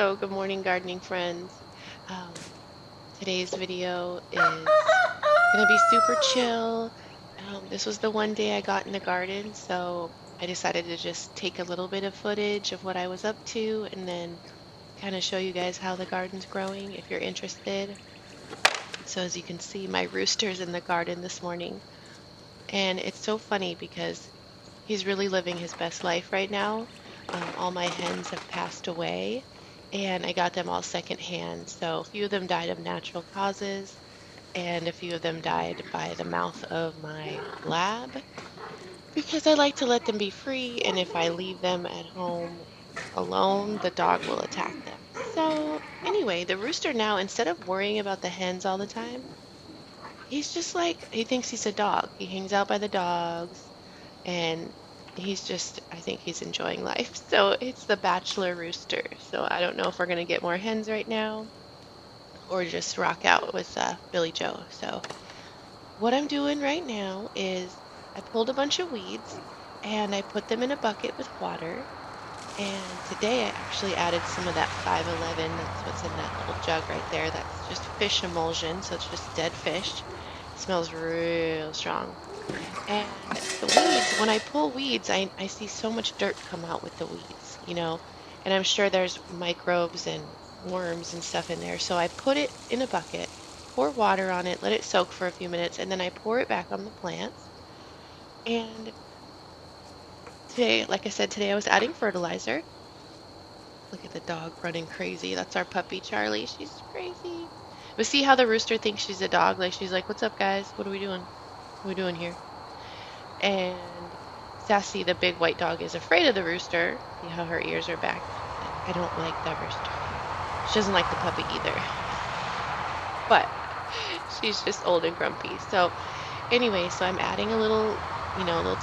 So, good morning, gardening friends. Um, Today's video is gonna be super chill. This was the one day I got in the garden, so I decided to just take a little bit of footage of what I was up to and then kind of show you guys how the garden's growing if you're interested. So, as you can see, my rooster's in the garden this morning, and it's so funny because he's really living his best life right now. All my hens have passed away, and I got them all secondhand. So a few of them died of natural causes, and a few of them died by the mouth of my lab because I like to let them be free, and if I leave them at home alone, the dog will attack them. So, anyway, the rooster now, instead of worrying about the hens all the time, he's just like, he thinks he's a dog. He hangs out by the dogs and I think he's enjoying life. So it's the bachelor rooster. So I don't know if we're going to get more hens right now or just rock out with Billy Joe. So what I'm doing right now is I pulled a bunch of weeds and I put them in a bucket with water. And today I actually added some of that 511. That's what's in that little jug right there. That's just fish emulsion. So it's just dead fish. It smells real strong. And the weeds, when I pull weeds, I see so much dirt come out with the weeds. And I'm sure there's microbes and worms and stuff in there. So I put it in a bucket, pour water on it, let it soak for a few minutes, and then I pour it back on the plants. And today, like I said, today I was adding fertilizer. Look at the dog running crazy. That's our puppy, Charlie. She's crazy. But see how the rooster thinks she's a dog? Like she's like, "What's up, guys? What are we doing? What are we doing here?" And Sassy, the big white dog, is afraid of the rooster. See how her ears are back? I don't like the rooster. She doesn't like the puppy either. But she's just old and grumpy. So anyway, so I'm adding a little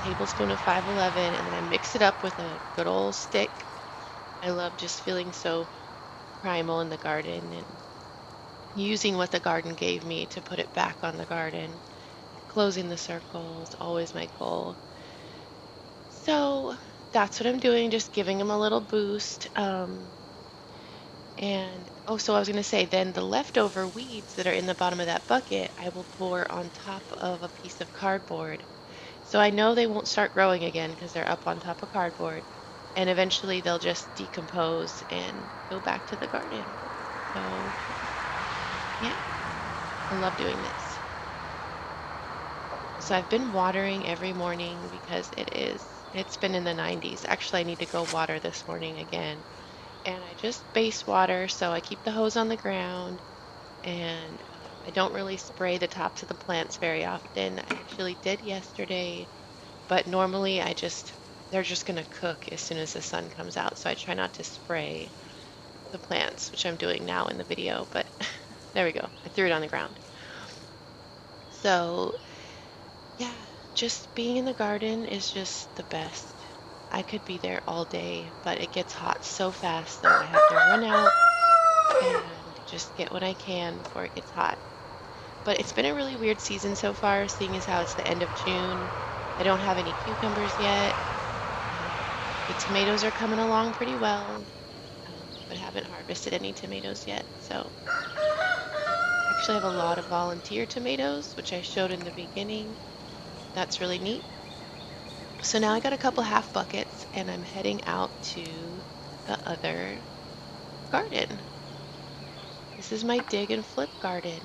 tablespoon of 511, and then I mix it up with a good old stick. I love just feeling so primal in the garden and using what the garden gave me to put it back on the garden. Closing the circle is always my goal. So that's what I'm doing, just giving them a little boost. So I was going to say, then the leftover weeds that are in the bottom of that bucket, I will pour on top of a piece of cardboard. So I know they won't start growing again because they're up on top of cardboard. And eventually they'll just decompose and go back to the garden. So yeah, I love doing this. So I've been watering every morning because it's been in the 90s. Actually, I need to go water this morning again. And I just base water, so I keep the hose on the ground and I don't really spray the tops of the plants very often. I actually did yesterday, but normally they're just going to cook as soon as the sun comes out. So I try not to spray the plants, which I'm doing now in the video, but there we go. I threw it on the ground. So yeah, just being in the garden is just the best. I could be there all day, but it gets hot so fast that I have to run out and just get what I can before it gets hot. But it's been a really weird season so far, seeing as how it's the end of June. I don't have any cucumbers yet. The tomatoes are coming along pretty well, but haven't harvested any tomatoes yet. So I actually have a lot of volunteer tomatoes, which I showed in the beginning. That's really neat. So now I got a couple half buckets and I'm heading out to the other garden. This is my dig and flip garden.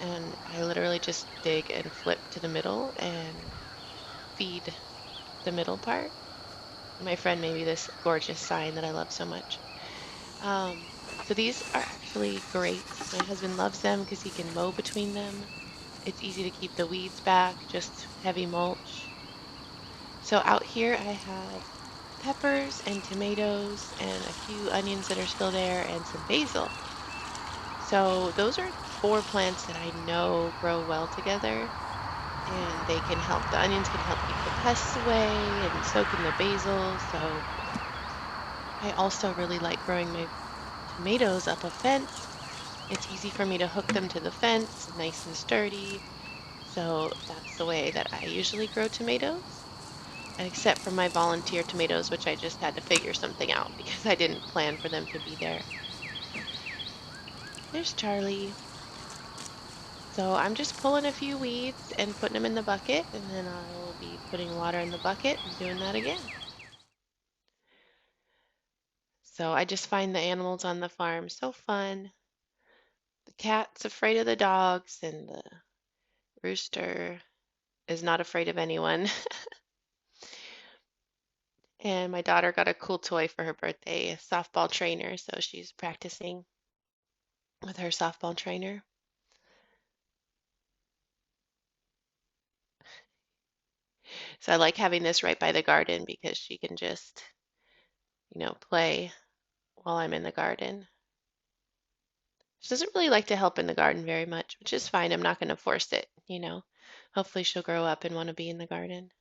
And I literally just dig and flip to the middle and feed the middle part. My friend made me this gorgeous sign that I love so much. So these are actually great. My husband loves them because he can mow between them. It's easy to keep the weeds back, just heavy mulch. So out here I have peppers and tomatoes and a few onions that are still there and some basil. So those are four plants that I know grow well together and the onions can help keep the pests away and soak in the basil. So I also really like growing my tomatoes up a fence. It's easy for me to hook them to the fence, nice and sturdy. So that's the way that I usually grow tomatoes. except for my volunteer tomatoes, which I just had to figure something out because I didn't plan for them to be there. There's Charlie. So I'm just pulling a few weeds and putting them in the bucket, and then I will be putting water in the bucket and doing that again. So I just find the animals on the farm so fun. The cat's afraid of the dogs, and the rooster is not afraid of anyone. And my daughter got a cool toy for her birthday, a softball trainer, so she's practicing with her softball trainer. So I like having this right by the garden because she can just, play while I'm in the garden. She doesn't really like to help in the garden very much, which is fine. I'm not going to force it. Hopefully she'll grow up and want to be in the garden.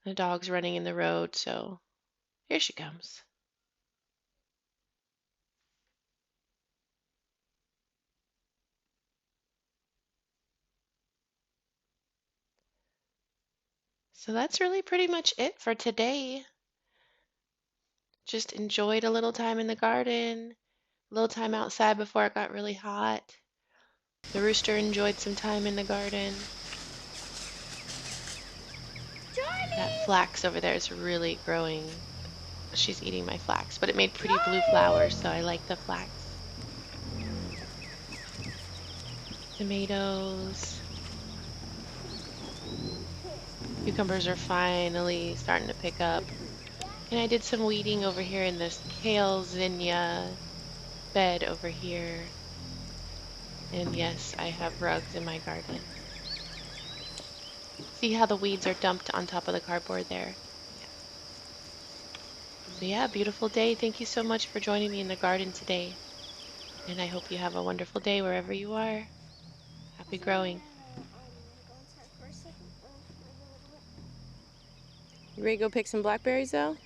The dog's running in the road, so here she comes. So that's really pretty much it for today. Just enjoyed a little time in the garden, a little time outside before it got really hot. The rooster enjoyed some time in the garden. That flax over there is really growing. She's eating my flax, but it made pretty blue flowers, so I like the flax. Tomatoes. Cucumbers are finally starting to pick up. And I did some weeding over here in this kale zinnia bed over here. And yes, I have rugs in my garden. See how the weeds are dumped on top of the cardboard there? Yeah. So yeah, beautiful day. Thank you so much for joining me in the garden today. And I hope you have a wonderful day wherever you are. Happy growing. You ready to go pick some blackberries though?